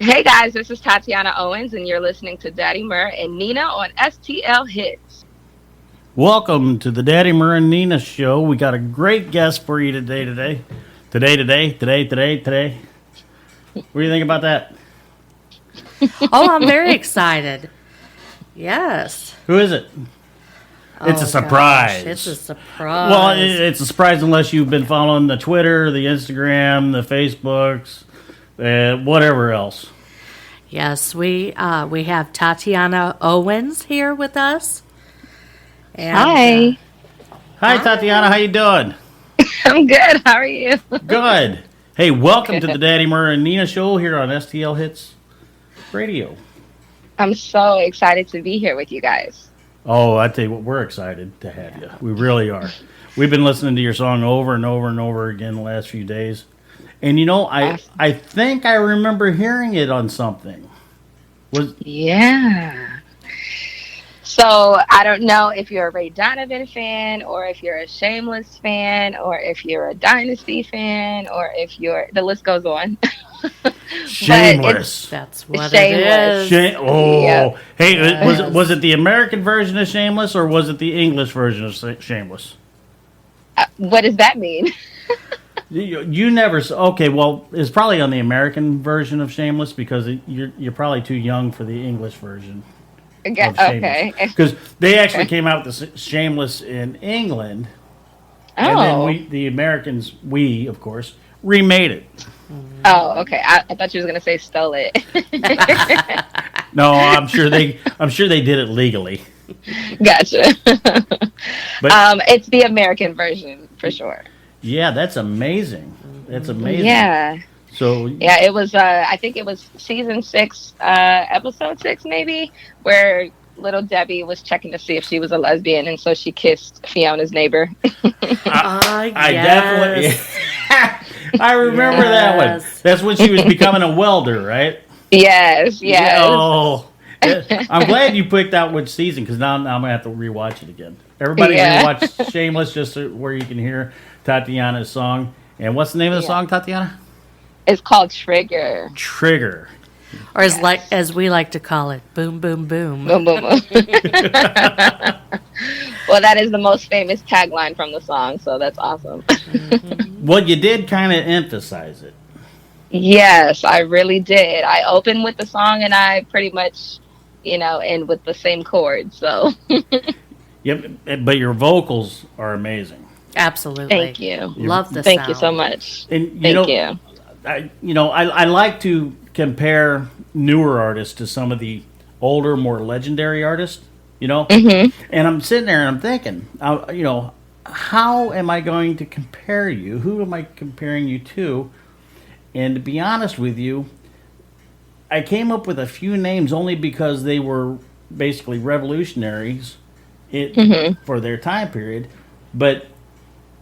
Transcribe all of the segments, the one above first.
Hey guys, this is Tatiana Owens, and you're listening to Daddy Mur and Nina on STL Hits. Welcome to the Daddy Mur and Nina show. We got a great guest for you today. What do you think about that? Oh, I'm very excited. Yes. Who is it? It's a surprise. Gosh, it's a surprise. Well, it's a surprise unless you've been following the Twitter, the Instagram, the Facebooks, whatever else. Yes, we have Tatiana Owens here with us. And, Hi. Hi, Tatiana. How you doing? I'm good. How are you? Good. Hey, welcome to the Daddy Mur and Nina show here on STL Hits Radio. I'm so excited to be here with you guys. Oh, I tell you what, we're excited to have you. We really are. We've been listening to your song over and over and over again the last few days. And you know, I think I remember hearing it on something. Yeah. So I don't know if you're a Ray Donovan fan, or if you're a Shameless fan, or if you're a Dynasty fan, or if you're, the list goes on. Shameless. That's what Shameless. it is. Yep. Hey, Yes. was it the American version of Shameless or was it the English version of Shameless? What does that mean? You never. Okay, well, it's probably on the American version of Shameless because you're probably too young for the English version. Okay. Because they actually came out with the Shameless in England, and then the Americans, of course, remade it. Oh, okay. I thought you was gonna say stole it. No, I'm sure they did it legally. Gotcha. But it's the American version for sure. yeah, that's amazing. That's amazing. Yeah. So Yeah, it was. I think it was season 6, episode 6, maybe, where little Debbie was checking to see if she was a lesbian, and so she kissed Fiona's neighbor. I definitely. I remember that one. That's when she was becoming a welder, right? Yes. Oh, I'm glad you picked out which season because now I'm gonna have to rewatch it again. Everybody rewatch Shameless just where you can hear Tatiana's song. And what's the name of the song, Tatiana? It's called Trigger. Trigger. Or as we like to call it, boom, boom, boom. Boom, boom, boom. Well, that is the most famous tagline from the song, so that's awesome. Well, you did kind of emphasize it. Yes, I really did. I opened with the song, and I pretty much, end with the same chord. So. Yep, but your vocals are amazing. Absolutely. Thank you. Love the Thank sound. you so much. And Thank you. I like to compare newer artists to some of the older, more legendary artists. Mm-hmm. And I'm sitting there and I'm thinking, how am I going to compare you? Who am I comparing you to? And to be honest with you, I came up with a few names only because they were basically revolutionaries for their time period. But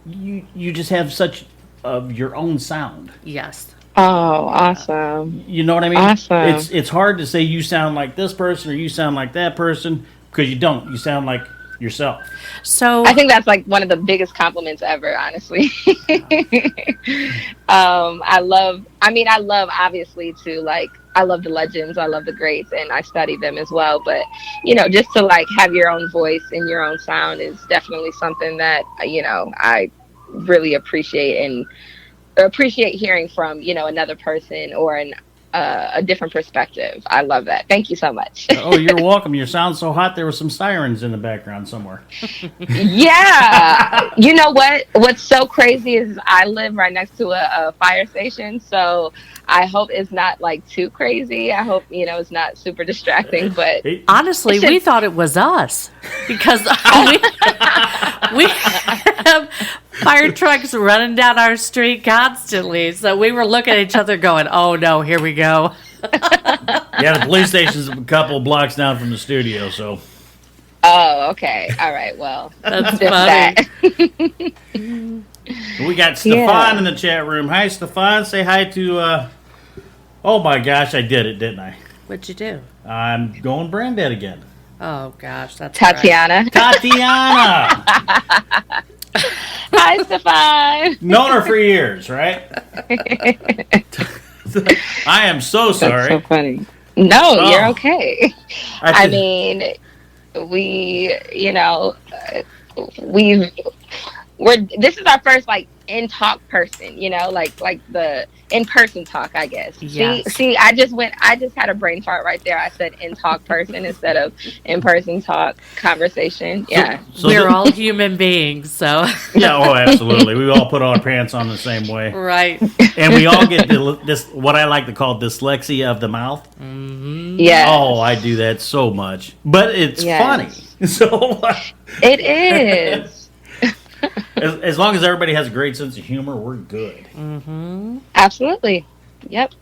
you just have such of your own sound. Yes. Oh, awesome. You know what I mean? Awesome. It's hard to say you sound like this person or you sound like that person because you don't. You sound like yourself. So I think that's like one of the biggest compliments ever, honestly. I love obviously I love the legends, I love the greats, and I study them as well. But, just to have your own voice and your own sound is definitely something that, I really appreciate hearing from, another person or a different perspective. I love that. Thank you so much. Oh, you're welcome. You sound so hot. There were some sirens in the background somewhere. Yeah. You know what? What's so crazy is I live right next to a fire station, so I hope it's not too crazy. I hope, it's not super distracting, but honestly, we thought it was us because we have fire trucks running down our street constantly. So we were looking at each other going, oh no, here we go. Yeah, the police station's a couple of blocks down from the studio, so. Oh, okay. All right. Well, that's funny. We got Stefan in the chat room. Hi, Stefan. Say hi to, oh my gosh, I did it, didn't I? What'd you do? I'm going brain dead again. Oh gosh, that's Tatiana. Right. Tatiana! Hi, Stefan. Known her for years, right? I am so That's so sorry. funny. No, you're Oh, okay. I I could. mean, we, we've we're this is our first like in talk person, like the in person talk, I guess. Yes. See, I just had a brain fart right there. I said in talk person instead of in person talk conversation. So, Yeah. so We're the, all human beings, so yeah, oh, absolutely. We all put our pants on the same way, right. and we all get this what I like to call dyslexia of the mouth. Oh, I Yes. do that so much, but it's funny. Yes. So It is. as long as everybody has a great sense of humor, we're good. Absolutely. Yep.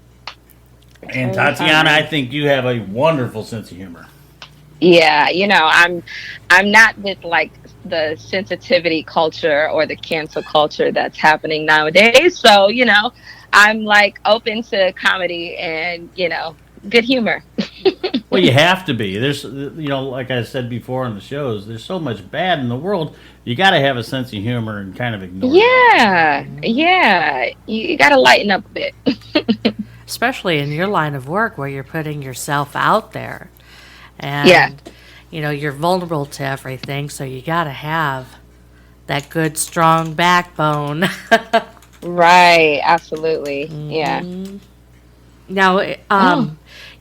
And Totally Tatiana, I fine. think you have a wonderful sense of humor. Yeah, I'm not with like the sensitivity culture or the cancel culture that's happening nowadays. So, I'm like open to comedy and, good humor. Well, you have to be. There's, like I said before on the shows, there's so much bad in the world. You got to have a sense of humor and kind of ignore that. Yeah. Yeah. You got to lighten up a bit. Especially in your line of work where you're putting yourself out there. Yeah. And you're vulnerable to everything, so you got to have that good strong backbone. Right. Absolutely. Yeah. Now, Oh.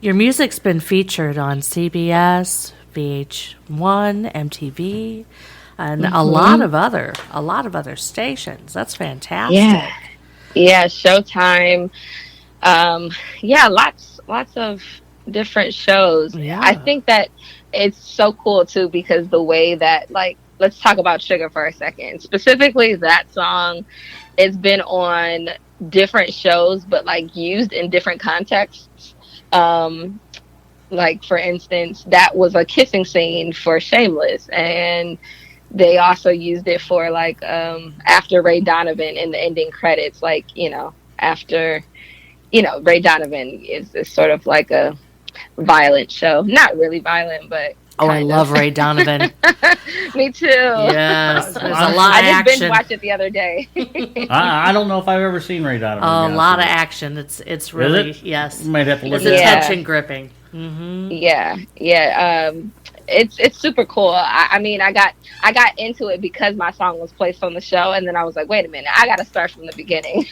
your music's been featured on CBS, VH1, MTV, and a lot of other stations. That's Yeah. fantastic. Yeah. Showtime. Yeah, lots of different shows. I Yeah. think that it's so cool too because the way that, like, let's talk about Sugar for a second. Specifically that song, it's been on different shows but like used in different contexts. Um like for instance, that was a kissing scene for Shameless, and they also used it for like after Ray Donovan in the ending credits, like, after Ray Donovan is sort of like a violent show. Not really violent, but Oh, I kind of. love Ray Donovan. Me too. Yes, there's a lot I of just binge action. watched it the other day. I don't know if I've ever seen Ray Donovan. To A be honest lot of with you. action. It's really Is it? yes. You might have to look It's at that. Yeah. attention gripping. Hmm. Yeah, yeah. It's super cool. I mean, I got into it because my song was placed on the show, and then I was like, wait a minute, I got to start from the beginning.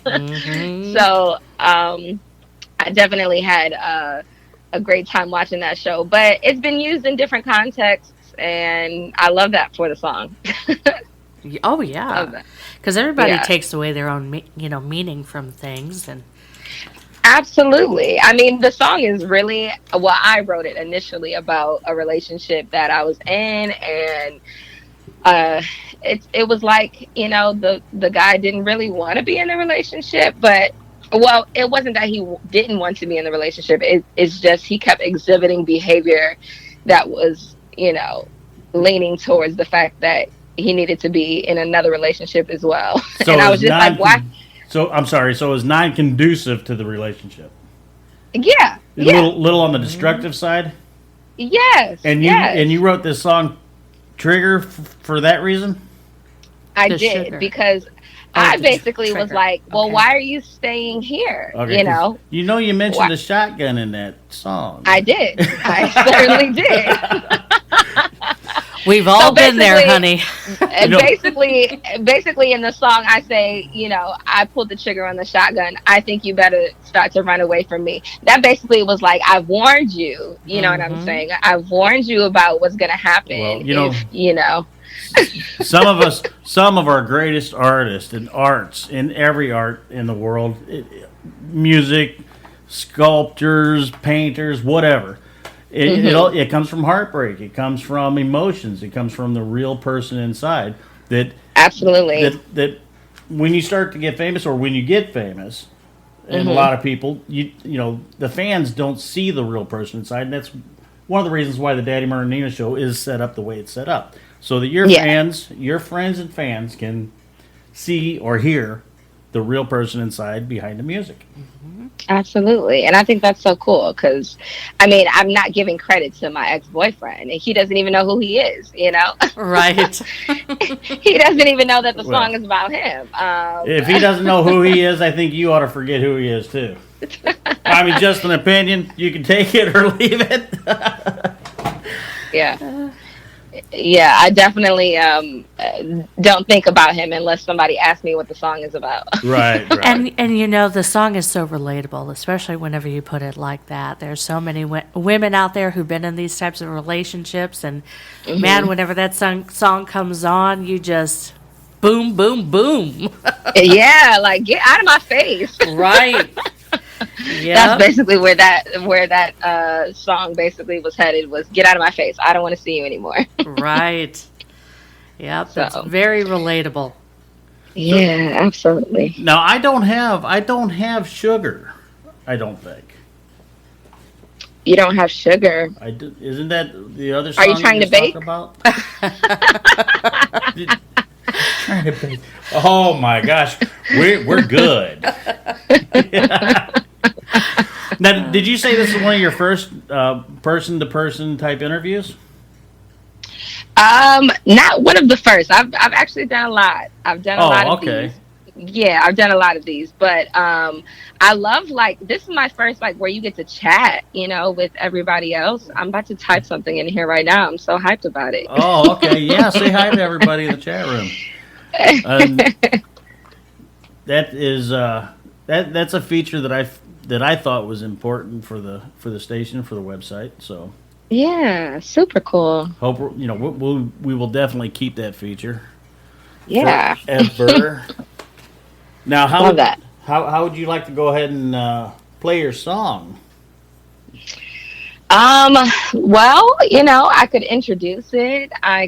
Hmm. So, I definitely had a great time watching that show, but it's been used in different contexts, and I love that for the song. Oh Love yeah, that. because everybody Yeah, takes away their own meaning from things, and absolutely. I mean, the song is really, well, I wrote it initially about a relationship that I was in, and uh it was like, the guy didn't really want to be in a relationship, but, well, it wasn't that he didn't want to be in the relationship. It's just he kept exhibiting behavior that was, leaning towards the fact that he needed to be in another relationship as well. And So I it was was just like, why? So I'm sorry. So it was non-conducive to the relationship. Yeah, A yeah, little on the destructive side. yes, And yes. you wrote this song, Trigger, for that reason. I the did, sugar. because Oh, I the basically was trigger. like, well, Okay. why are you staying here? Okay. 'Cause you Why? mentioned the shotgun in that song. I did. I certainly did. We've So all been there, basically, honey. and know, basically in the song, I say, I pulled the trigger on the shotgun. I think you better start to run away from me. That basically was like, I've warned you. You know what I'm Hmm. saying? I've warned you about what's going to well, happen if, some of our greatest artists and arts in every art in the world, music, sculptors, painters, whatever. It comes from heartbreak. It comes from emotions. It comes from the real person inside. That Absolutely. that when you start to get famous, or when you get famous, and a lot of people, the fans don't see the real person inside, and that's one of the reasons why the Daddy Murray and Nina show is set up the way it's set up, so that your Yeah. fans, your friends and fans, can see or hear the real person inside behind the music. Absolutely. And I think that's so cool because, I mean, I'm not giving credit to my ex-boyfriend, and he doesn't even know who he is, Right. He doesn't even know that the Well, song is about him. if he doesn't know who he is, I think you ought to forget who he is too. I mean, just an opinion. You can take it or leave it. Yeah. Yeah, I definitely don't think about him unless somebody asks me what the song is about. Right, right. And you know the song is so relatable, especially whenever you put it like that. There's so many women out there who've been in these types of relationships, and man, whenever that song comes on, you just boom, boom, boom. Yeah, like get out of my face. Right. That's Yep. basically where that song basically was headed, was get out of my face. I don't want to see you anymore. Right. Yep. That's So very relatable. So yeah, absolutely. now I don't have sugar. I don't think. You don't have sugar. Isn't that the other Are you song trying to just bake? talked about? Did- trying to bake. Oh my gosh, we're good. Now, did you say this is one of your first person to person type interviews? Not one of the first. I've actually done a lot. I've done a lot Oh, of okay. these. Yeah, I've done a lot of these, but I love, like, this is my first, like, where you get to chat, with everybody else. I'm about to type something in here right now. I'm so hyped about it. Oh, okay. Yeah, say hi to everybody in the chat room. Um, that is that's a feature that I thought was important for the station, for the website. So Yeah, super cool. hope we will definitely keep that feature Yeah, forever. Now, love that. how would you like to go ahead and play your song? Um, well, I could introduce it. I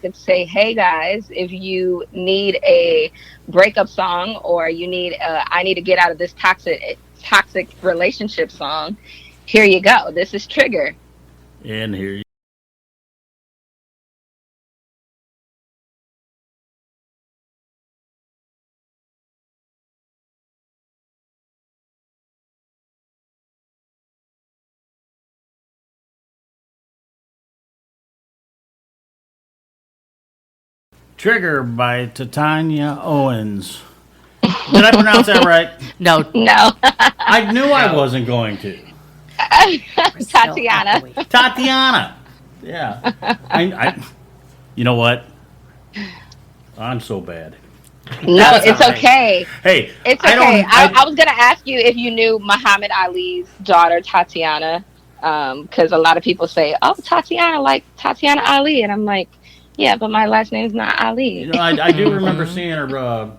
could say, hey guys, if you need a breakup song, or you need I need to get out of this toxic relationship song, here you go. This is Trigger. And here you Trigger by Tatiana Owens. Did I pronounce that right? No, No. I knew I wasn't going to. we're still Tatiana. echoey. Tatiana. Yeah. I you know what? I'm so bad. No, That's it's all right. okay. Hey, It's I okay. don't. I was gonna ask you if you knew Muhammad Ali's daughter, Tatiana, because a lot of people say, "Oh, Tatiana, like Tatiana Ali," and I'm like, "Yeah, but my last name is not Ali." I do remember seeing her.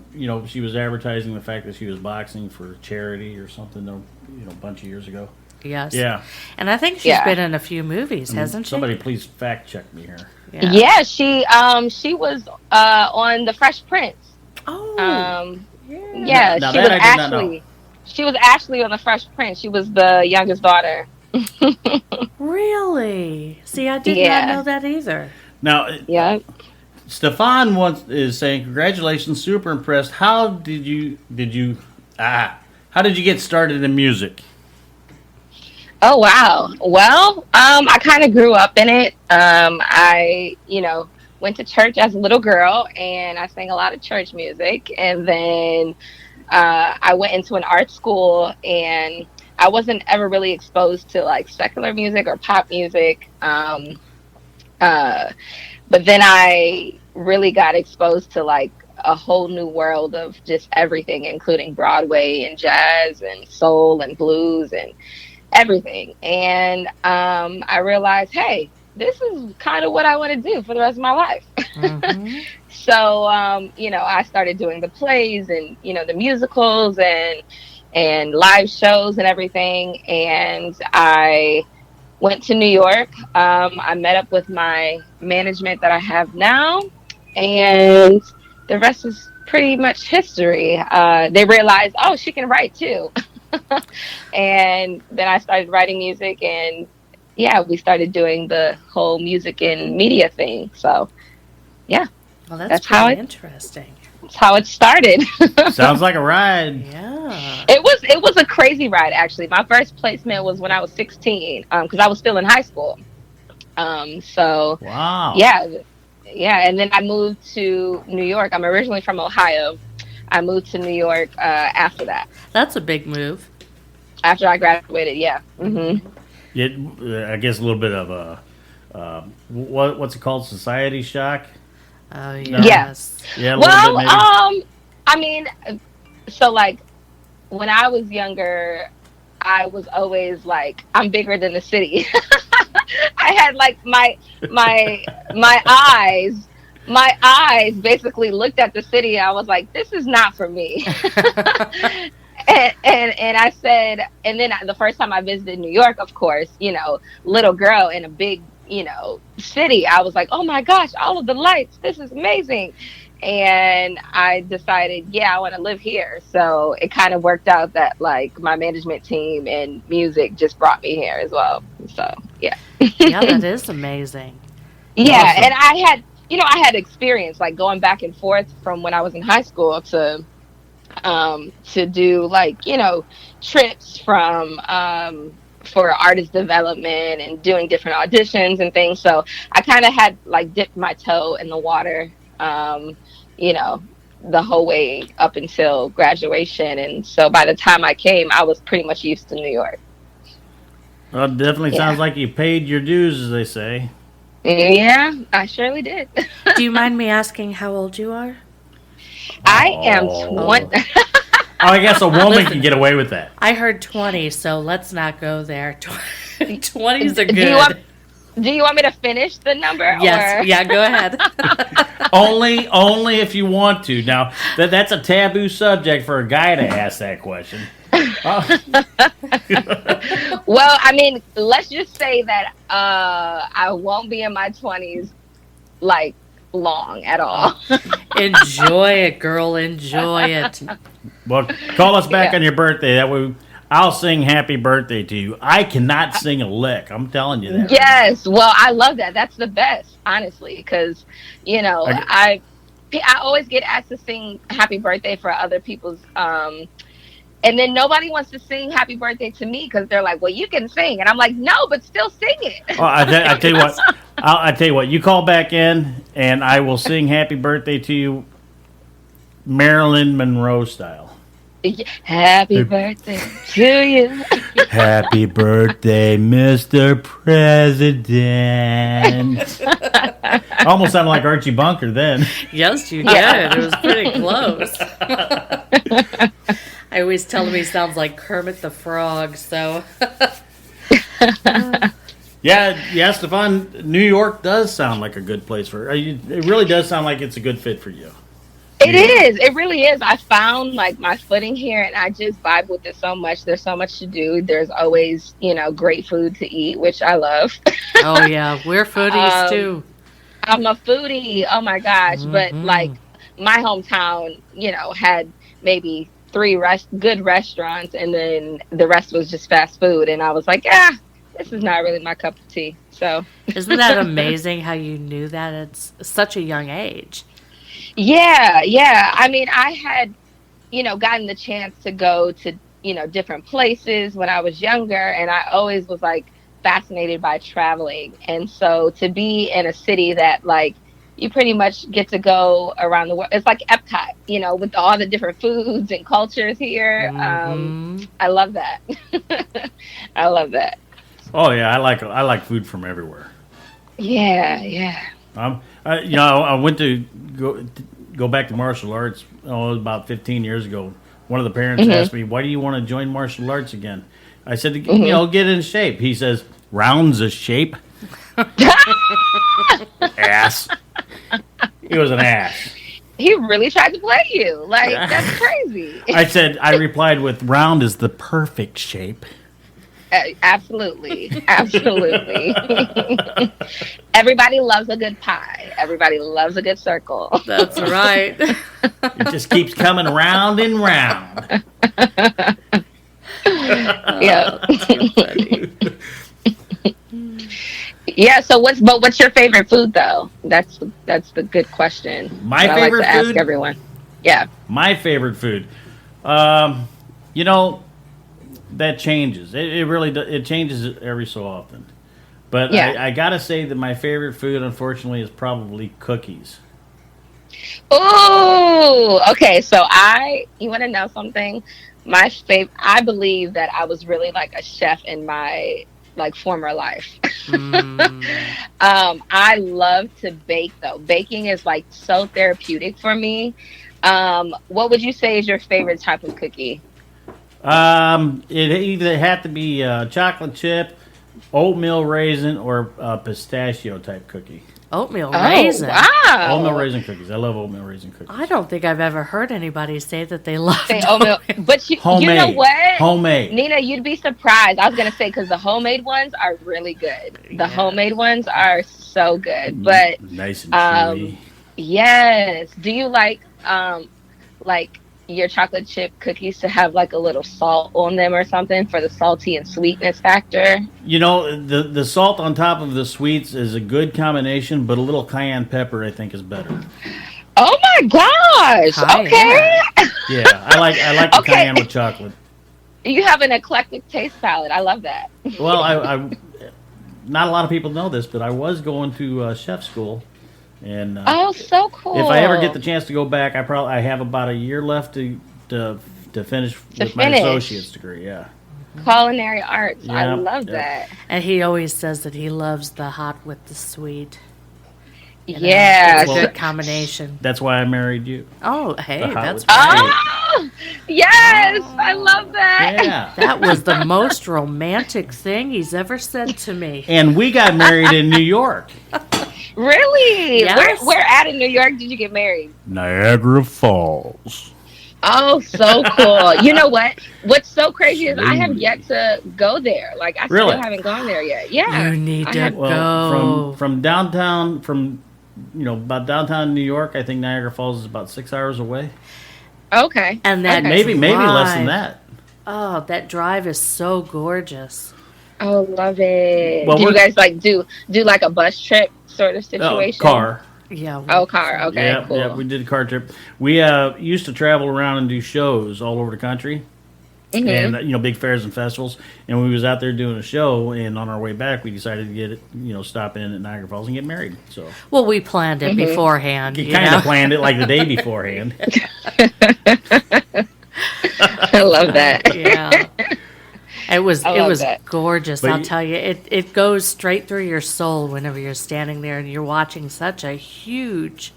She was advertising the fact that she was boxing for charity or something. A bunch of years ago. Yes. Yeah. And I think she's Yeah. been in a few movies, hasn't she? Somebody please fact check me here. Yeah, she was on The Fresh Prince. Oh. Yeah, Now she that was I did not know. Ashley. She was Ashley on The Fresh Prince. She was the youngest daughter. Really? See, I did Yeah. not know that either. Now, Yeah. Stefan is saying, "Congratulations, super impressed. How did you get started in music?" Oh wow. Well, I kind of grew up in it. I, went to church as a little girl, and I sang a lot of church music. And then I went into an art school, and I wasn't ever really exposed to like secular music or pop music. But then I really got exposed to like a whole new world of just everything, including Broadway and jazz and soul and blues and everything. And I realized, hey, this is kind of what I want to do for the rest of my life. Mm-hmm. So, I started doing the plays and, the musicals and live shows and everything. And I went to New York. I met up with my management that I have now, and the rest is pretty much history. They realized, oh, she can write too. And then I started writing music, and yeah, we started doing the whole music and media thing. So yeah, Well, that's that's how pretty it interesting. that's how it started. Sounds like a ride. Yeah. It was a crazy ride, actually. My first placement was when I was 16, because I was still in high school. So Wow. yeah, yeah, and then I moved to New York. I'm originally from Ohio, I moved to New York after that. That's a big move. After I graduated, yeah. It, I guess a little bit of a what's it called? Society shock. Oh, No. Yeah. yes. Yeah, a little bit Well, maybe. I mean, so like when I was younger, I was always like, I'm bigger than the city. I had like my eyes, my eyes basically looked at the city. I was like, this is not for me. And I said, and then the first time I visited New York, of course, little girl in a big, city, I was like, oh my gosh, all of the lights, this is amazing. And I decided, yeah, I want to live here. So it kind of worked out that like my management team and music just brought me here as well. So yeah. Yeah, that is amazing. Yeah, Awesome. and I had experience like going back and forth from when I was in high school to do like trips from for artist development and doing different auditions and things. So I kind of had like dipped my toe in the water, you know, the whole way up until graduation. And so by the time I came, I was pretty much used to New York. Well, it definitely sounds Yeah. like you paid your dues, as they say. Yeah, I surely did. Do you mind me asking how old you are? I am Oh. 20. Oh, I guess a woman Listen. can get away with that. I heard 20, so let's not go there. 20s are Do you want good. do you want me to finish the number Yes, or yeah, go ahead. Only if you want to. Now that's a taboo subject for a guy to ask that question. Oh, Well, I mean, let's just say that I won't be in my 20s like long at all. Enjoy it, girl. Enjoy it. well, call us back Yeah. on your birthday. That way, I'll sing "Happy Birthday" to you. I cannot sing a lick. I'm telling you that. Right Yes, well, I love that. That's the best, honestly, because now. I always get asked to sing "Happy Birthday" for other people's, and then nobody wants to sing "Happy Birthday" to me because they're like, "Well, you can sing," and I'm like, "No, but still sing it." Oh, I tell you what. I tell you what. You call back in, and I will sing "Happy Birthday" to you, Marilyn Monroe style. Happy birthday to you. Happy birthday, Mr. President. Almost sounded like Archie Bunker then. Yes, you did. It was pretty close. I always tell him he sounds like Kermit the Frog, so. Yeah, Stefan, New York does sound like a good place for it. Really does sound like it's a good fit for you. It is. It really is. I found like my footing here and I just vibe with it so much. There's so much to do. There's always, great food to eat, which I love. Oh, yeah. We're foodies, Um, too. I'm a foodie. Oh my gosh. But like my hometown, had maybe three good restaurants and then the rest was just fast food. And I was like, this is not really my cup of tea. So Isn't that amazing how you knew that at such a young age? yeah, yeah. I mean, I had, gotten the chance to go to, different places when I was younger, and I always was like fascinated by traveling. And so to be in a city that like you pretty much get to go around the world, it's like Epcot, with all the different foods and cultures here. I love that. I love that. Oh yeah, I like food from everywhere. Yeah, yeah. I went to go back to martial arts. Oh, it was about 15 years ago. One of the parents asked me, "Why do you want to join martial arts again?" I said, "Get in shape." He says, "Round's a shape." Ass. He was an ass. He really tried to play you. Like, that's crazy. I replied with, "Round is the perfect shape." Absolutely. Absolutely. Everybody loves a good pie. Everybody loves a good circle. That's right. It just keeps coming round and round. Yeah. Too funny. Yeah, so what's your favorite food though? That's the good question. My that I favorite like to food? ask everyone. Yeah. My favorite food. You know, that changes. It really it changes every so often. But Yeah. I gotta say that my favorite food, unfortunately, is probably cookies. Ooh, okay. So you want to know something? My favorite. I believe that I was really like a chef in my like former life. Mm. I love to bake though. Baking is like so therapeutic for me. What would you say is your favorite type of cookie? It either had to be chocolate chip, oatmeal raisin, or pistachio type cookie. Oatmeal Oh, raisin. Oatmeal wow. raisin cookies. I love oatmeal raisin I cookies. don't think I've ever heard anybody say that they Say loved oatmeal, oatmeal. but you know Homemade. what, Homemade. Nina, you'd be surprised. I was gonna say because the homemade ones are really good. The Yeah. homemade ones are so good. But Nice and chewy. um, yes. Do you like your chocolate chip cookies to have like a little salt on them or something for the salty and sweetness factor? You know, the salt on top of the sweets is a good combination, but a little cayenne pepper I think is better. Oh my gosh. Cayenne. Okay. Yeah, I like the Okay. cayenne with chocolate. You have an eclectic taste palette. I love that. Well, I not a lot of people know this, but I was going to chef school, and Oh, so if I ever get cool. the chance to go back, I have about a year left to finish To with my associate's finish degree. Yeah, culinary arts. I yeah, love yeah. that. And he always says that he loves the hot with the sweet. You know, it's Yeah. a Well, good combination. that's why I married you. Oh, The hey, hot that's with the right. sweet. Oh, yes. I love that. Yeah, That was the most romantic thing he's ever said to me. and we got married in New York. Really? Yes. Where at in New York did you get married? Niagara Falls. Oh, so cool. You know what? What's so crazy is I have Slowly. yet to go there. Like I Really? still haven't gone there yet. Yeah. You need I to have Well, go. from downtown, about downtown New York, I think Niagara Falls is about 6 hours away. okay. And that Okay. Maybe less than drive. that. Oh, that drive is so gorgeous. Oh, love it. Well, Did you we're guys like do like a bus trip sort of situation? car. Yeah. Oh, car. Okay, Yeah, cool. yeah, we did a car trip. We used to travel around and do shows all over the country, and big fairs and festivals. And we was out there doing a show, and on our way back, we decided to stop in at Niagara Falls and get married. So Well, we planned it beforehand. you You kind know? of planned it like the day beforehand. I love that. Yeah. It was I it love was that. gorgeous. But I'll you- tell you, it goes straight through your soul whenever you're standing there and you're watching such a huge,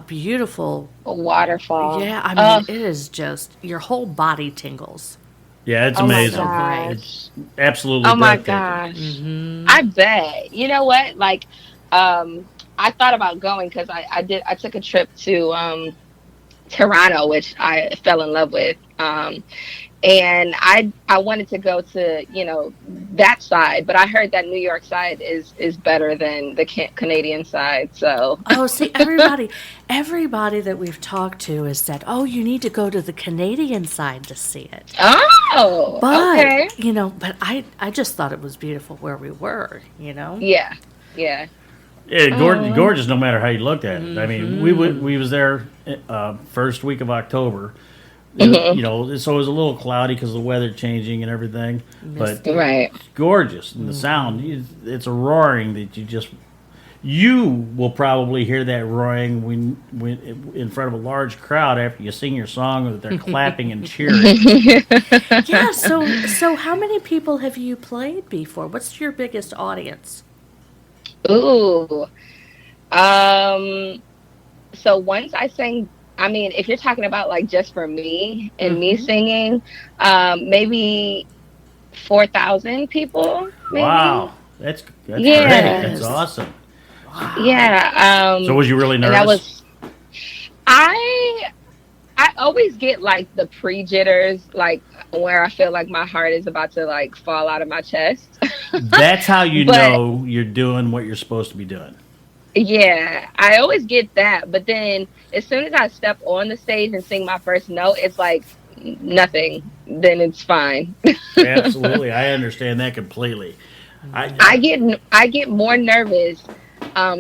beautiful. A waterfall. Yeah, I Oh, mean, it is just your whole body tingles. Yeah, it's oh my amazing. gosh. It's absolutely Oh my breathtaking. gosh. I bet. You know what? Like, I thought about going because I took a trip to Toronto, which I fell in love with. And I wanted to go to that side, but I heard that New York side is better than the Canadian side. So Oh, see, everybody that we've talked to has said, "Oh, you need to go to the Canadian side to see it." oh, But okay, but I just thought it was beautiful where we were. yeah, yeah. Yeah, gorgeous no matter how you looked at it. I mean, we was there first week of October. So it was a little cloudy because of the weather changing and everything. But Right. it's gorgeous, and the sound, it's a roaring that you will probably hear that roaring when in front of a large crowd after you sing your song, or that they're clapping and cheering. Yeah. So how many people have you played before? What's your biggest audience? Ooh. Um. So once I sang, I mean, if you're talking about like just for me and me singing, maybe 4,000 people. Maybe. Wow, that's great. Yes. That's awesome. Yeah. So was you really And nervous? that was. I always get like the pre jitters, like where I feel like my heart is about to like fall out of my chest. That's how you But- know you're doing what you're supposed to be doing. Yeah, I always get that, but then as soon as I step on the stage and sing my first note, it's like nothing. Then it's fine. Absolutely, I understand that completely. I get more nervous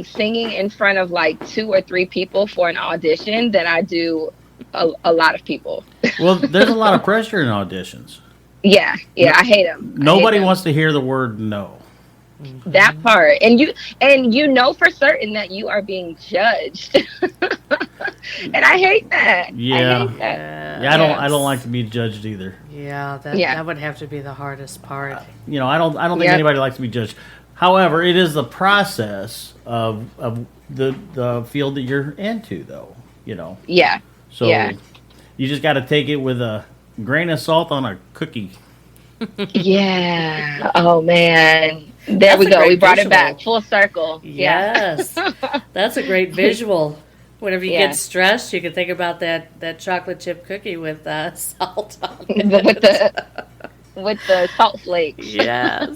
singing in front of like 2 or 3 people for an audition than I do a lot of people. Well, there's a lot of pressure in auditions. Yeah, I hate them. Nobody wants to hear the word no. That part. And you know for certain that you are being judged. And I hate that. I Yeah. hate that. Yeah, I don't Yes. like to be judged either. Yeah, Yeah. that would have to be the hardest part. I don't think Yep. anybody likes to be judged. However, it is the process of the field that you're into, though. Yeah. So Yeah. you just got to take it with a grain of salt on a cookie. Yeah. Oh man. There That's we a go. great We brought it visual. back full circle. Yeah. Yes. That's a great visual. Whenever you Yeah. get stressed, you can think about that chocolate chip cookie with salt on it. With the salt flakes. Yes.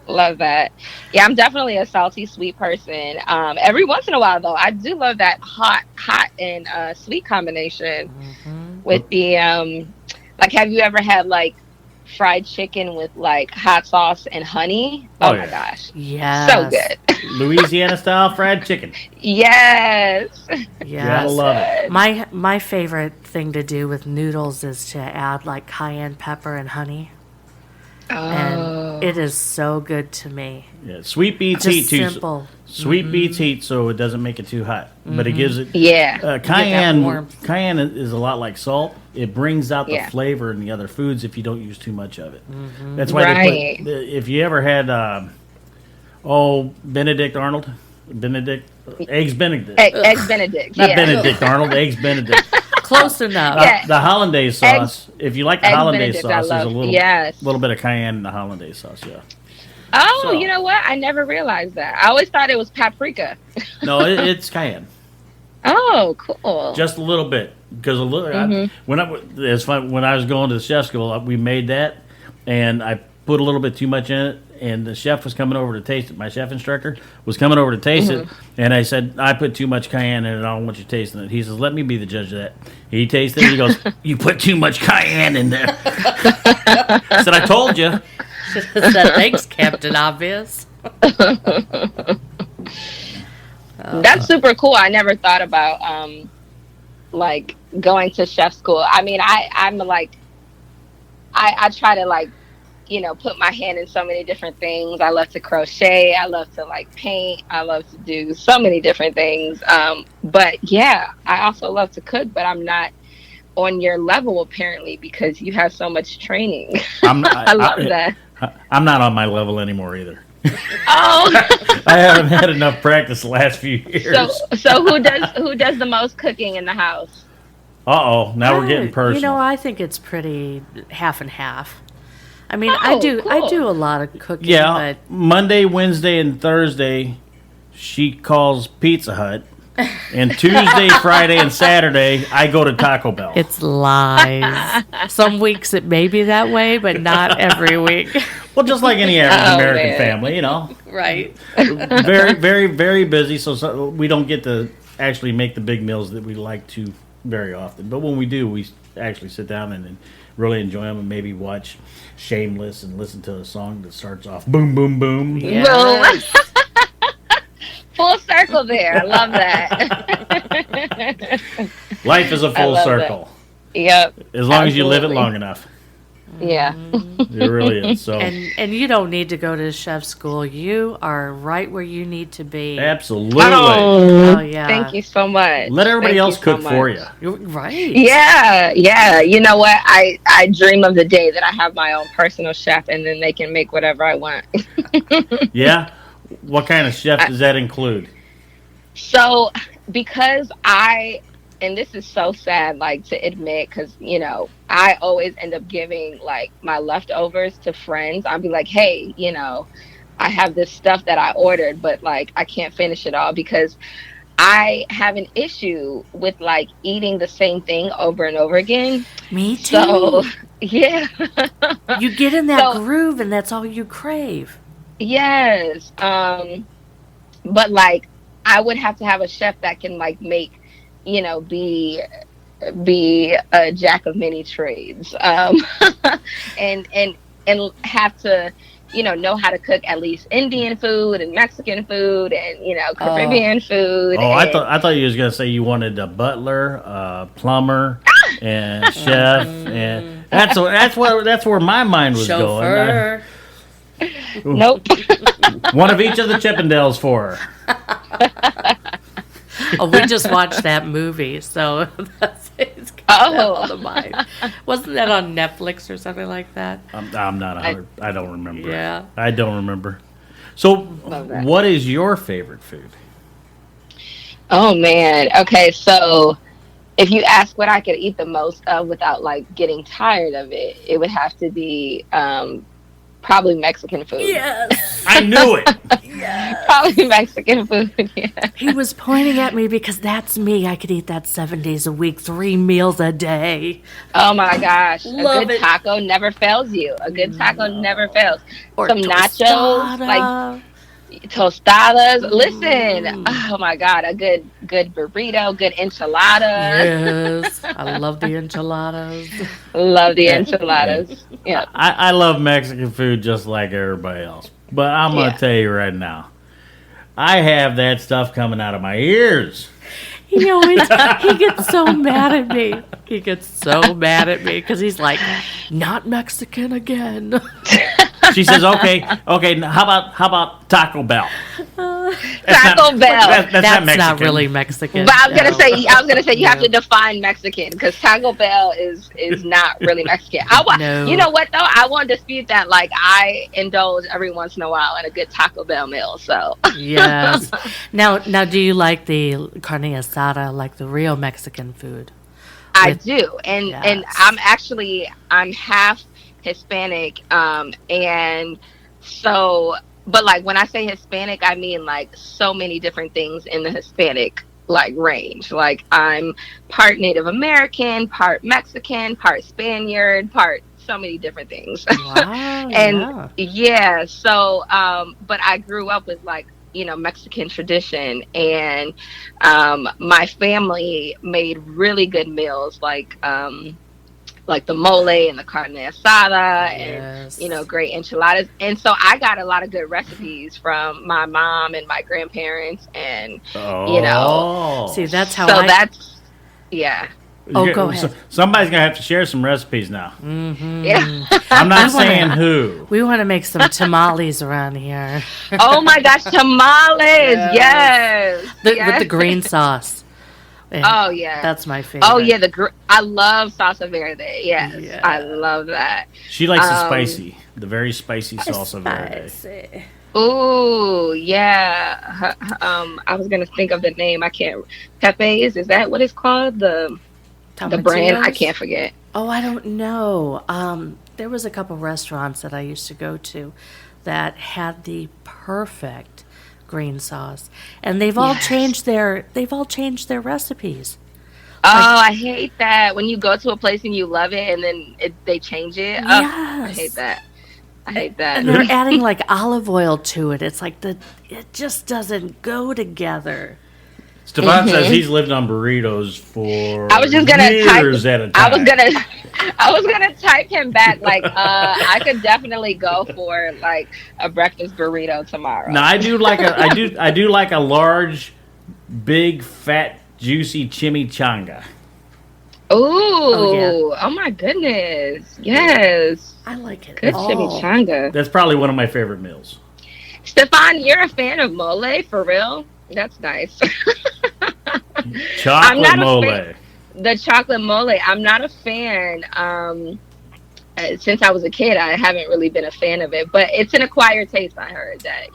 Love that. Yeah, I'm definitely a salty sweet person. Every once in a while though, I do love that hot and sweet combination with the like have you ever had like fried chicken with like hot sauce and honey? Oh, my yeah. gosh. Yes. So good. Louisiana style fried chicken. Yes. Gotta Yes. love it. My favorite thing to do with noodles is to add like cayenne pepper and honey. Oh. And it is so good to me. Yeah, sweet beets Just heat too. simple. Sweet beets heat, so it doesn't make it too hot, but it gives it. Yeah. Cayenne. warmth. Cayenne is a lot like salt. It brings out the Yeah. flavor in the other foods if you don't use too much of it. That's why they Right. put. If you ever had, Benedict Arnold, eggs Benedict, Eggs Benedict. not Yeah. Benedict Arnold, eggs Benedict. Close enough. Yeah. The hollandaise sauce. If you like the Eggs hollandaise Benedict, I sauce, there's a love. little Yes. little bit of cayenne in the hollandaise sauce. Yeah. Oh, So- you know what? I never realized that. I always thought it was paprika. No, it's cayenne. Oh, cool. Just a little bit, because a little. It's fun. When I was going to the chef school, we made that, and I put a little bit too much in it. And the chef was coming over to taste it. My chef instructor was coming over to taste it, and I said, "I put too much cayenne in it. I don't want you tasting it." He says, "Let me be the judge of that." He tasted it. He goes, "You put too much cayenne in there." I said, "I told you." Should have said thanks, Captain Obvious. That's super cool. I never thought about like going to chef school. I mean, I'm like I try to like put my hand in so many different things. I love to crochet. I love to like paint. I love to do so many different things. But yeah, I also love to cook, but I'm not on your level apparently because you have so much training. I love that. I'm not on my level anymore either. Oh, I haven't had enough practice the last few years. so who does the most cooking in the house? Now we're getting personal. I think it's pretty half and half. I mean, Oh, I do cool. a lot of cooking, Yeah, but Monday, Wednesday, and Thursday, she calls Pizza Hut, and Tuesday, Friday, and Saturday, I go to Taco Bell. it's lies. Some weeks it may be that way, but not every week. Well, just like any average Oh, American man. family, Right. very, very, very busy. So we don't get to actually make the big meals that we like to very often. But when we do, we actually sit down and really enjoy them and maybe watch Shameless and listen to a song that starts off boom, boom, boom. Yes. Full circle there. I love that. Life is a full love circle. Yep. As long as you live it Absolutely. long enough. Yeah. It really is. So And you don't need to go to chef school. You are right where you need to be. absolutely. Oh yeah. Thank you so much. Let everybody Thank else you so cook for much. you. You're right. Yeah. You know what? I dream of the day that I have my own personal chef and then they can make whatever I want. Yeah? What kind of chef does that include? So, because and this is so sad, like to admit, because I always end up giving like my leftovers to friends. I'll be like, hey, I have this stuff that I ordered, but like I can't finish it all because I have an issue with like eating the same thing over and over again. Me too. So, yeah. You get in that So- groove, and that's all you crave. Yes. But like I would have to have a chef that can like make, be a jack of many trades. And have to, know how to cook at least Indian food and Mexican food and, Caribbean food. Oh, I and- thought you was gonna say you wanted a butler, a plumber, and a chef, and that's where my mind was going. Chauffeur. Nope. One of each of the Chippendales for her. Oh, we just watched that movie, so it's got that on the Oh, mind. Wasn't that on Netflix or something like that? I'm not 100. I don't remember. Yeah. I don't remember. So, love that. what is your favorite food? Oh man. Okay, so if you ask what I could eat the most of without like getting tired of it, it would have to be probably Mexican food. Yes. I knew it. Probably Mexican food. Yeah. He was pointing at me because that's me. I could eat that 7 days a week, 3 meals a day. Oh my gosh. Love A good it. taco never fails you. A good taco never fails. Or Some nachos, like tostada. tostadas. Listen, oh my God, a good burrito, good enchilada. Yes. I love the enchiladas. Love the enchiladas. Yeah. I love Mexican food just like everybody else. But I'm going to Yeah. tell you right now, I have that stuff coming out of my ears. He gets so mad at me. He gets so mad at me because he's like, not Mexican again. She says, "Okay, now how about Taco Bell?" Taco Bell. That's not That's Mexican. not really Mexican. But I was no. gonna say you have No. to define Mexican because Taco Bell is not really Mexican. No. You know what though? I won't dispute that. Like I indulge every once in a while in a good Taco Bell meal. So Yes. Now, do you like the carne asada, like the real Mexican food? I With- do, and Yes. I'm half Hispanic, and so. But like when I say Hispanic, I mean like so many different things in the Hispanic like range. Like I'm part Native American, part Mexican, part Spaniard, part so many different things. Wow. And yeah. so but I grew up with like Mexican tradition, and my family made really good meals like the mole and the carne asada Yes. and great enchiladas. And so I got a lot of good recipes from my mom and my grandparents, and Oh, See, that's how so I. that's yeah. Oh, go ahead. Somebody's gonna have to share some recipes now. Yeah. I'm not I wanna- saying who. We want to make some tamales around here. Oh my gosh, tamales. Yes. With Yes. the green sauce. Oh yeah. That's my favorite. Oh yeah, I love salsa verde. Yes, Yeah. I love that. She likes the spicy, the very spicy salsa verde. Spicy. Ooh, yeah. I was gonna think of the name. I can't. Pepe's, is that what it's called? The brand. I Tomatillos? can't forget. Oh, I don't know. There was a couple restaurants that I used to go to that had the perfect green sauce, and they've all Yes. changed their recipes. Oh, I hate that when you go to a place and you love it and then they change it. Oh, I Yes. hate that. I hate that. And they're adding like olive oil to it. It's like it just doesn't go together. Stefan says he's lived on burritos for I was just gonna years at a time. I was gonna type him back like I could definitely go for like a breakfast burrito tomorrow. Now I do like I do like a large, big, fat, juicy chimichanga. Ooh, yeah. oh my goodness. Yes. I like it. Good all. chimichanga. That's probably one of my favorite meals. Stefan, you're a fan of mole for real? That's nice. Chocolate not a mole. fan. The chocolate mole. I'm not a fan. Since I was a kid, I haven't really been a fan of it. But it's an acquired taste. I heard that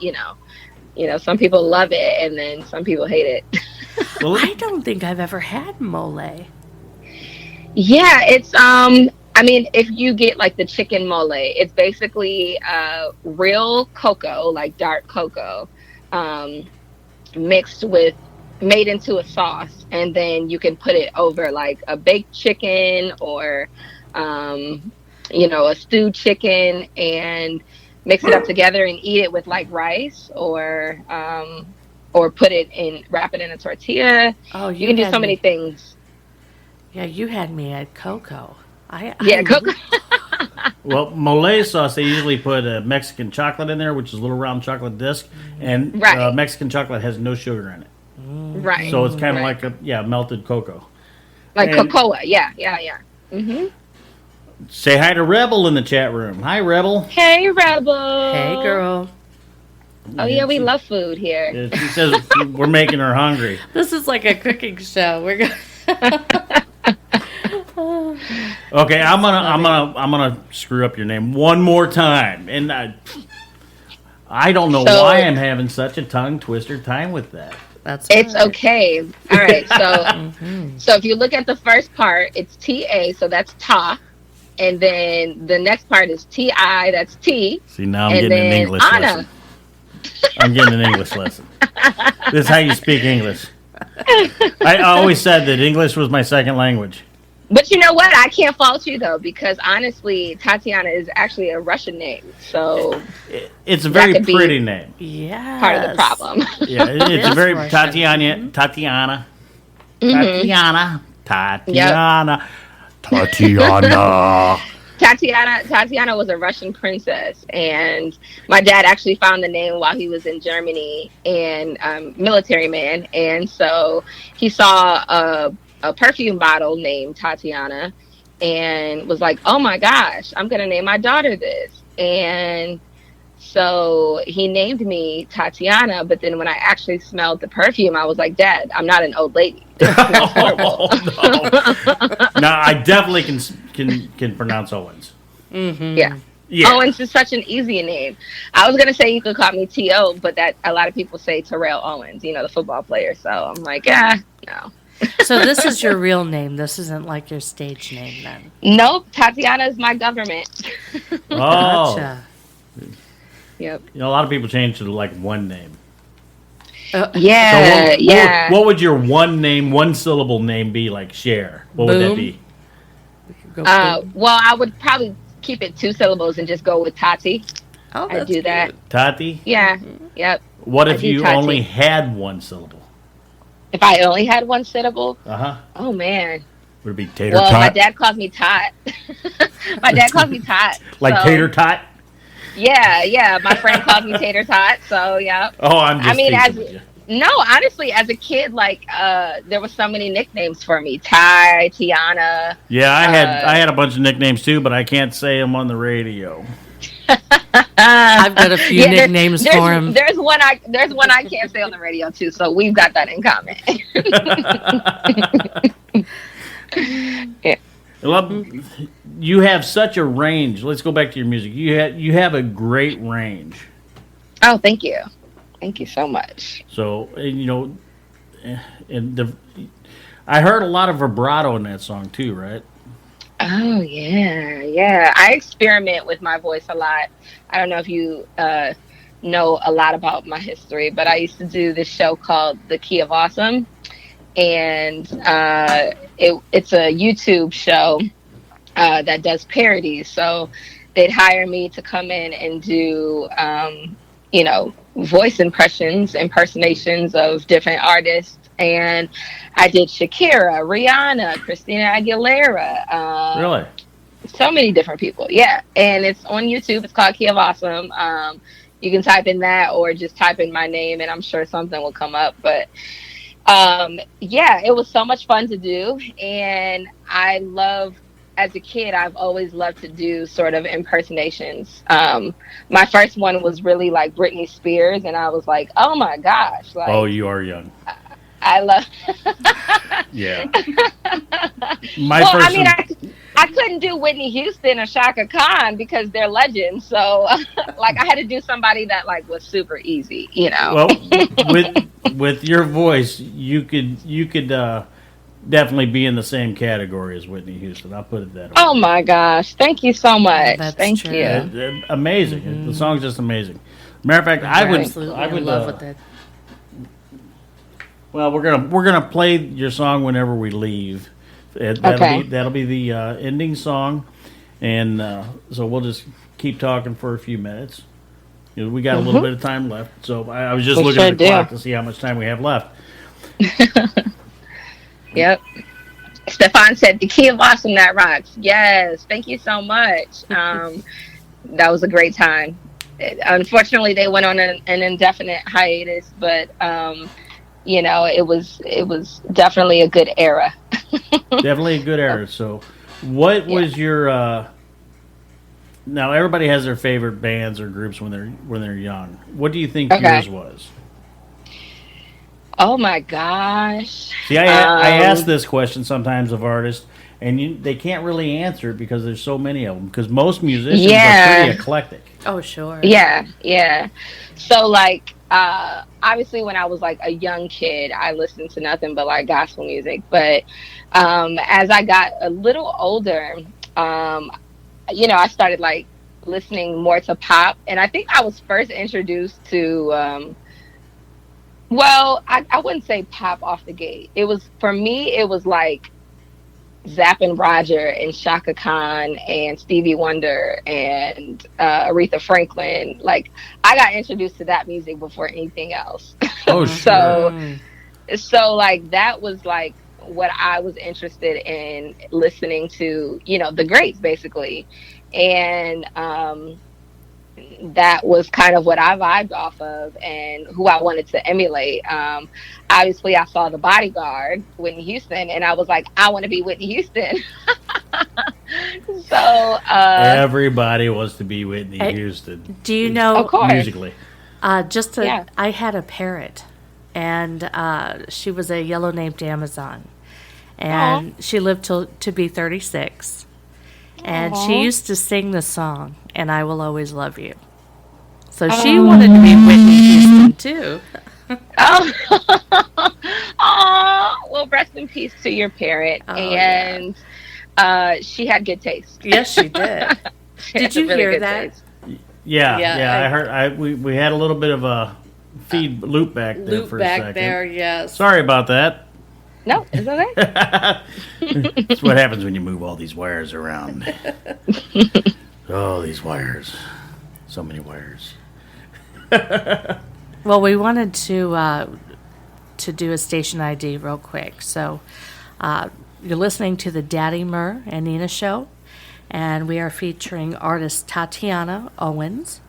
some people love it and then some people hate it. Well, I don't think I've ever had mole. Yeah, it's I mean, if you get like the chicken mole, it's basically real cocoa, like dark cocoa, made into a sauce, and then you can put it over like a baked chicken or a stewed chicken and mix it up together and eat it with like rice or wrap it in a tortilla. Oh, You can do so many things. Yeah, you had me at cocoa. Yeah, cocoa. well, mole sauce, they usually put a Mexican chocolate in there, which is a little round chocolate disc, and Right. Mexican chocolate has no sugar in it. Right. So it's kind of Right. like melted cocoa. Like and- cocoa. Yeah. Mm-hmm. Say hi to Rebel in the chat room. Hi, Rebel. Hey, Rebel. Hey, girl. Oh yeah, we love food here. She says we're making her hungry. This is like a cooking show. We're going. Okay, I'm gonna screw up your name one more time, and I don't know why I'm having such a tongue twister time with that. It's okay. All right, so so if you look at the first part, it's T-A, so that's ta, and then the next part is T-I, that's T. See, now I'm getting an English lesson. I'm getting an English lesson. This is how you speak English. I always said that English was my second language. But you know what? I can't fault you though, because honestly, Tatiana is actually a Russian name, so it's a very pretty name. Yeah, part of the problem. Yeah, it's a very Russian. Tatiana. Tatiana was a Russian princess, and my dad actually found the name while he was in Germany, and military man, and so he saw a perfume bottle named Tatiana and was like, oh my gosh, I'm gonna name my daughter this. And so he named me Tatiana, but then when I actually smelled the perfume, I was like, Dad, I'm not an old lady. This smells horrible. Now I definitely can pronounce Owens. Yeah. Owens is such an easy name. I was gonna say you could call me T.O., but that a lot of people say Terrell Owens, the football player. So I'm like, no. So this is your real name. This isn't like your stage name then. Nope. Tatiana is my government. Oh. Gotcha. Yep. A lot of people change to like one name. Yeah. So what would your one syllable name be? Like Cher? What would that be? Well, I would probably keep it 2 syllables and just go with Tati. Oh, I do that. Tati? Yeah. Yep. What if you only had 1 syllable? If I only had 1 syllable? Uh-huh. Oh, man. Would it be tater tot? Well, my dad calls me Tot. My dad calls me Tot. Like tater tot? Yeah. My friend calls me Tater Tot, so yeah. Oh, I'm just teasing you. No, honestly, as a kid, there were so many nicknames for me. Ty, Tiana. Yeah, I had a bunch of nicknames too, but I can't say them on the radio. I've got a few nicknames for him. There's one I can't say on the radio too, so we've got that in common. Yeah. You have such a range. Let's go back to your music. You have a great range. Oh, thank you. Thank you so much. So, I heard a lot of vibrato in that song too, right? Oh, yeah. I experiment with my voice a lot. I don't know if you know a lot about my history, but I used to do this show called The Key of Awesome. And it's a YouTube show that does parodies. So they'd hire me to come in and do, voice impersonations of different artists. And I did Shakira, Rihanna, Christina Aguilera. Really? So many different people. Yeah. And it's on YouTube. It's called Key of Awesome. You can type in that or just type in my name and I'm sure something will come up. But it was so much fun to do. And as a kid, I've always loved to do sort of impersonations. My first one was really like Britney Spears, and I was like, oh my gosh. Like, oh, you are young. I love. Yeah. I couldn't do Whitney Houston or Shaka Khan because they're legends. So, I had to do somebody that was super easy, Well, with your voice, you could definitely be in the same category as Whitney Houston. I'll put it that way. Oh my gosh! Thank you so much. Thank true. you. Amazing. Mm-hmm. The song's just amazing. Matter of fact, I would love with it. Well, we're gonna play your song whenever we leave. That'll be the ending song, and so we'll just keep talking for a few minutes. We got a little bit of time left, so I was just looking at the clock to see how much time we have left. Yep. Stefan said, the Key of Awesome, that rocks. Yes. Thank you so much. That was a great time. Unfortunately, they went on an indefinite hiatus, but, it was definitely a good era. Definitely a good era. So What Yeah. was your now everybody has their favorite bands or groups when they're young. What do you think yours Okay. was? Oh my gosh. See, I ask Um, this question sometimes of artists, and they can't really answer it because there's so many of them. Because most musicians are pretty yeah. eclectic. Oh, sure. Yeah. Yeah. So like obviously when I was like a young kid, I listened to nothing but like gospel music. But as I got a little older, um I started like listening more to pop, and I think I was first introduced to well, I wouldn't say pop off the gate. It was for me, it was like Zapp and Roger and Shaka Khan and Stevie Wonder and Aretha Franklin. Like I got introduced to that music before anything else. Oh, sure. so Mm-hmm. so like that was like what I was interested in listening to, the greats basically. And that was kind of what I vibed off of and who I wanted to emulate. Obviously, I saw The Bodyguard, Whitney Houston, and I was like, I want to be Whitney Houston. so, Everybody wants to be Whitney Hey, Houston do you of know, course, musically. yeah. I had a parrot, and she was a yellow named Amazon, Aw, and she lived to be 36, and she aw, used to sing the song, "And I Will Always Love You." So she wanted to be aw, Whitney Houston too. oh, aw. Well, rest in peace to your parent, Oh yeah, and she had good taste. yes she did. She Did had you really hear good that? taste. Yeah, yeah. I Yeah, heard. We had a little bit of a feed loop back there loop for a back second. there. Yes. Sorry about that. No, it's okay. That's what happens when you move all these wires around. Oh, these wires. So many wires. Well, we wanted to do a station ID real quick. So you're listening to the Daddy Murr and Nina show, and we are featuring artist Tatiana Owens,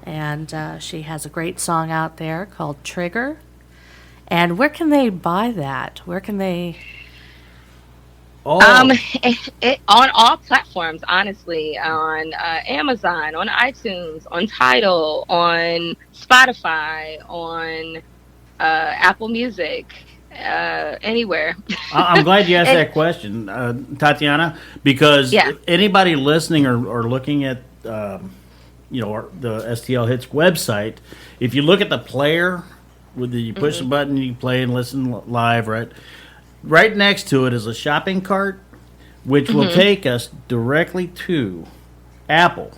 and she has a great song out there called Trigger. And where can they buy that? Where can they? Um, Oh, on all platforms, honestly, on Amazon, on iTunes, on Tidal, on Spotify, on Apple Music, anywhere. I'm glad you asked and that question, Tatiana, because yeah. anybody listening or looking at the STL Hits website, if you look at the player, you push the Hmm. button, you play and listen live, right? Right next to it is a shopping cart, which will Hmm. take us directly to Apple,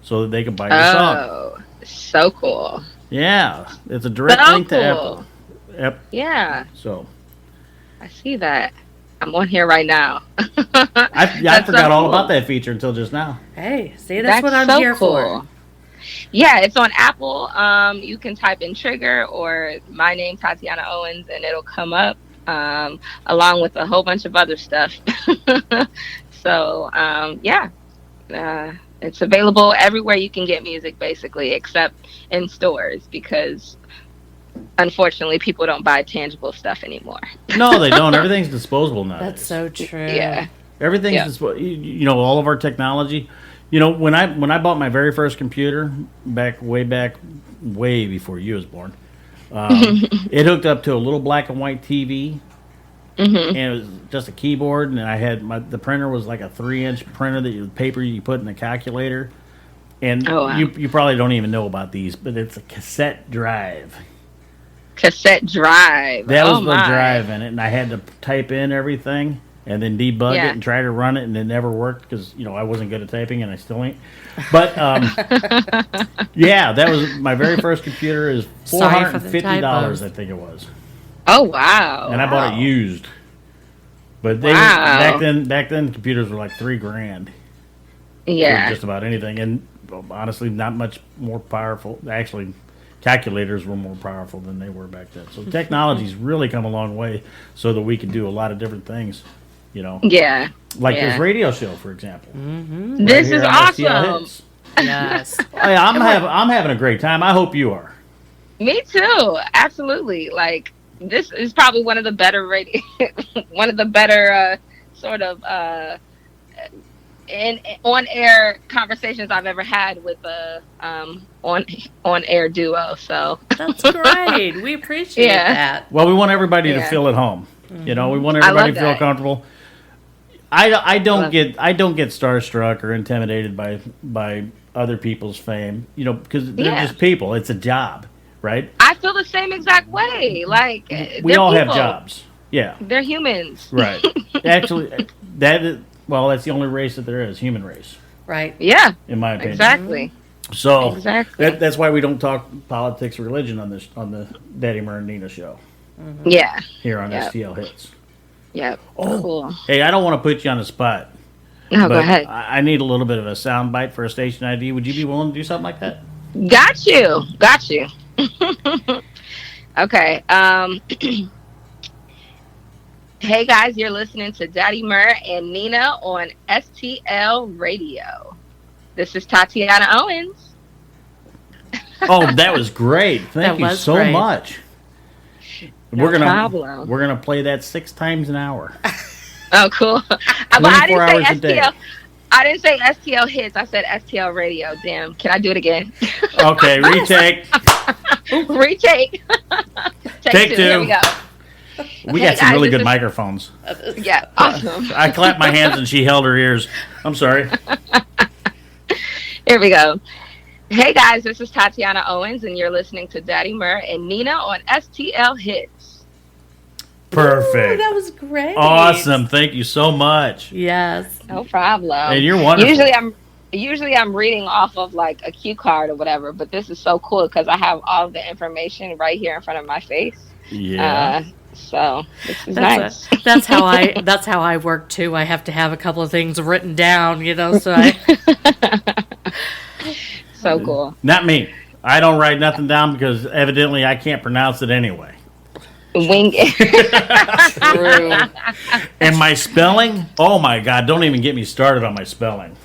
so that they can buy your song. Oh, so cool. Yeah, it's a direct So link to Apple. cool. Yep. Yeah, So I see that. I'm on here right now. I That's so forgot all about cool. that feature until just now. Hey, see, that's what That's I'm so here for. cool. Yeah, it's on Apple. You can type in Trigger or my name, Tatiana Owens, and it'll come up along with a whole bunch of other stuff. so, yeah, it's available everywhere you can get music, basically, except in stores because unfortunately people don't buy tangible stuff anymore. No, they don't. Everything's disposable That's nowadays. so true. Yeah. Everything's Yeah. disposable. All of our technology. When I bought my very first computer back way before you was born, it hooked up to a little black and white TV, Hmm. and it was just a keyboard, and I had the printer was like a 3-inch printer paper you put in a calculator. And Oh, wow. you probably don't even know about these, but it's a cassette drive. Cassette drive. That Oh was the my. drive in it, and I had to type in everything and then debug it Yeah. and try to run it, and it never worked because I wasn't good at typing, and I still ain't. But yeah, that was my very first computer. Is four Sorry hundred for and the fifty dollars, typos. I think it was, Oh wow. and I bought it Wow. used. But Wow. back then computers were like $3,000 for Yeah. just about anything, and honestly, not much more powerful. Actually, calculators were more powerful than they were back then. So technology's really come a long way, so that we can do a lot of different things. Yeah. Like Yeah. this radio show, for example. Right This here is on STL awesome. Hits. Yes. Hey, I'm having a great time. I hope you are. Me too. Absolutely. Like this is probably one of the better radio one of the better sort of in on air conversations I've ever had with a on air duo. So That's great. We appreciate Yeah. that. Well, we want everybody to Yeah. feel at home. You know, we want I everybody love to feel that. comfortable. I don't Love get starstruck or intimidated by other people's fame. You know, because they're Yeah. just people. It's a job, right? I feel the same exact way. Like We they're all have people. jobs. Yeah, They're humans. right. Actually, that is, well, that's the only race that there is, human race, Right. Yeah. in my opinion. Exactly. So Exactly. that's why we don't talk politics or religion on the Daddy Mer and Nina show Yeah. here on Yep. STL Hits. Yep. Oh, Cool. hey, I don't want to put you on the spot, No, go but ahead. I need a little bit of a sound bite for a station ID. Would you be willing to do something like that? Got you. Got you. Okay. Hey guys, you're listening to Daddy Mer and Nina on STL Radio. This is Tatiana Owens. Oh, that was great. Thank That you was so great. much. No problem. We're gonna play that 6 times an hour. Oh, cool. But I 24 didn't hours say a day. STL. I didn't say STL Hits. I said STL Radio. Damn. Can I do it again? Okay, retake. Retake. Take 2. Here we two. go. We Hey, got some guys, really this good is- microphones. Yeah. Awesome. I clapped my hands and she held her ears. I'm sorry. Here we go. Hey guys, this is Tatiana Owens, and you're listening to Daddy Mer and Nina on STL Hits. Ooh, Perfect. that was great. Awesome. Thank you so much. Yes. No problem. And you're wonderful. Usually I'm reading off of like a cue card or whatever, but this is so cool because I have all the information right here in front of my face. Yeah. So this is nice. That's how I work too. I have to have a couple of things written down, you know, so I So cool. Not me. I don't write nothing down because evidently I can't pronounce it anyway. Wing it. True. And my spelling? Oh my God, don't even get me started on my spelling.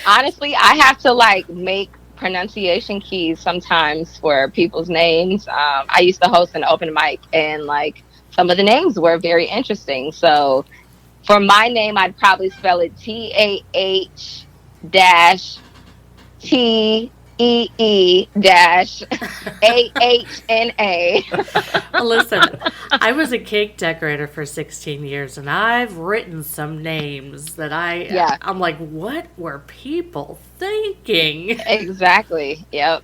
Honestly, I have to like make pronunciation keys sometimes for people's names. I used to host an open mic, and like some of the names were very interesting. So for my name, I'd probably spell it TAH-TEE-AHNA. Well, listen, I was a cake decorator for 16 years, and I've written some names that Yeah. I'm like, what were people thinking? Exactly. Yep.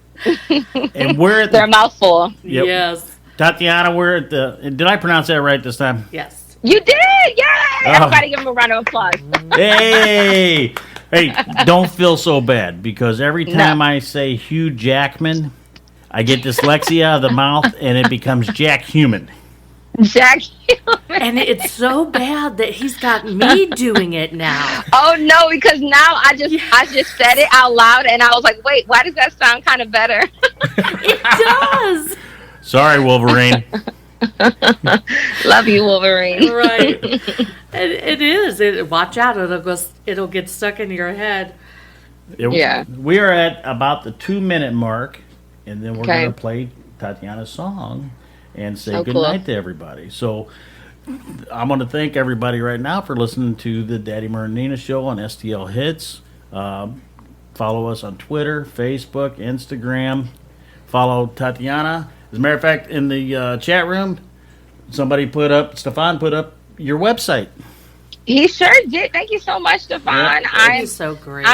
And we're at They're a the, mouthful. Yep. Yes. Tatiana, we're at the, did I pronounce that right this time? Yes. You did! Yay! Oh. Everybody give him a round of applause. Hey! Hey, don't feel so bad because every time No. I say Hugh Jackman, I get dyslexia out of the mouth and it becomes Jack Human. Jack. And it's so bad that he's got me doing it now. Oh no, because now I just said it out loud and I was like, wait, why does that sound kind of better? It does. Sorry, Wolverine. Love you, Wolverine. Right. It is. Watch out. It'll get stuck in your head. Yeah. We are at about the 2-minute mark, and then we're Okay. going to play Tatiana's song and say So good cool. night to everybody. So I'm going to thank everybody right now for listening to the Daddy Mer and Nina show on STL Hits. Follow us on Twitter, Facebook, Instagram. Follow Tatiana. As a matter of fact, in the chat room, Stefan put up your website. He sure did. Thank you so much, Stefan. Yeah. It is so great.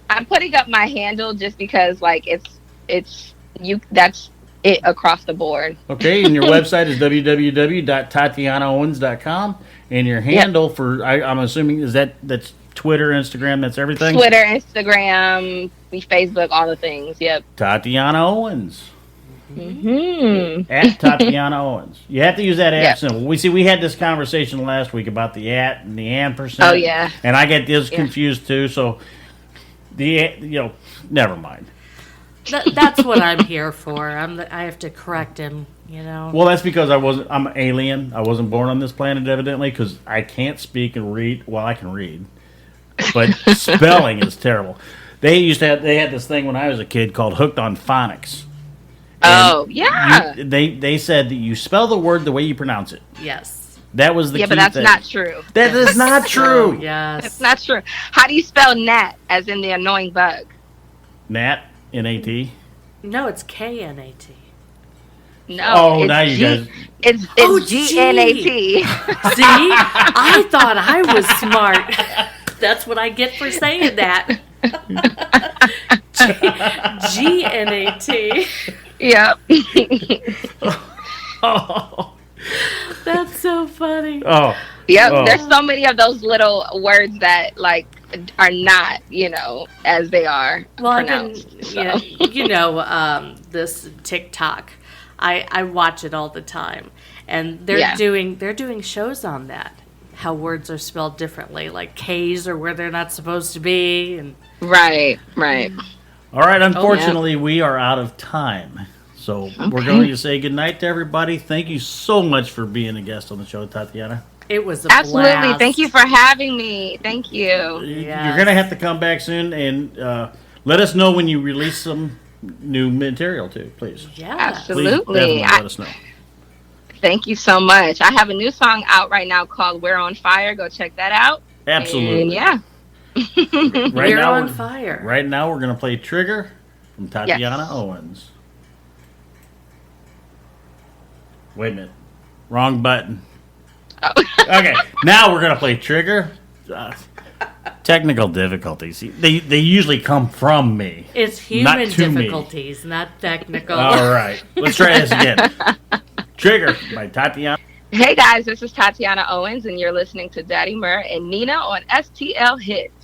I'm putting up my handle just because like it's you that's it across the board. Okay, and your website is www.tatianaowens.com, and your handle for I'm assuming that's Twitter, Instagram, that's everything. Twitter, Instagram, Facebook, all the things. Yep. Tatiana Owens Hmm. at Tatiana Owens. You have to use that at Yep. symbol. We had this conversation last week about the at and the ampersand. Oh, yeah. and I get this Yeah. confused too. So never mind. That's what I'm here for. I have to correct him, you know. Well, that's because I'm an alien. I wasn't born on this planet, evidently, because I can't speak and read. Well, I can read, but spelling is terrible. They had this thing when I was a kid called Hooked on Phonics. Oh yeah. They said that you spell the word the way you pronounce it. Yes. That was the Yeah, key but that's thing. not true. That is not true. Yes. That's not true. How do you spell gnat, as in the annoying bug? Nat, N-A-T. No, it's K-N-A-T. No. Oh, it's now you guys. It's Oh, G-N-A-T. See, I thought I was smart. That's what I get for saying that. G-N-A-T. Yep. Oh. That's so funny. Oh. Yep. Oh. There's so many of those little words that like are not, as they are pronounced. So. This TikTok. I watch it all the time, and they're doing shows on that. How words are spelled differently, like K's are where they're not supposed to be, and Right. All right, unfortunately, we are out of time. So we're going to say goodnight to everybody. Thank you so much for being a guest on the show, Tatiana. it was a Absolutely. blast. Thank you for having me. Thank you. You're going to have to come back soon and let us know when you release some new material, too, please. Yeah, Please Absolutely. definitely let us know. Thank you so much. I have a new song out right now called We're on Fire. Go check that out. Absolutely. And yeah. We're on fire. Right now, we're going to play Trigger from Tatiana Yes. Owens. Wait a minute. Wrong button. Oh. Okay, now we're going to play Trigger. Technical difficulties. They usually come from me. It's Not human to me. difficulties, not technical. All right. Let's try this again. Trigger by Tatiana. Hey guys, this is Tatiana Owens, and you're listening to Daddy Murr and Nina on STL Hits.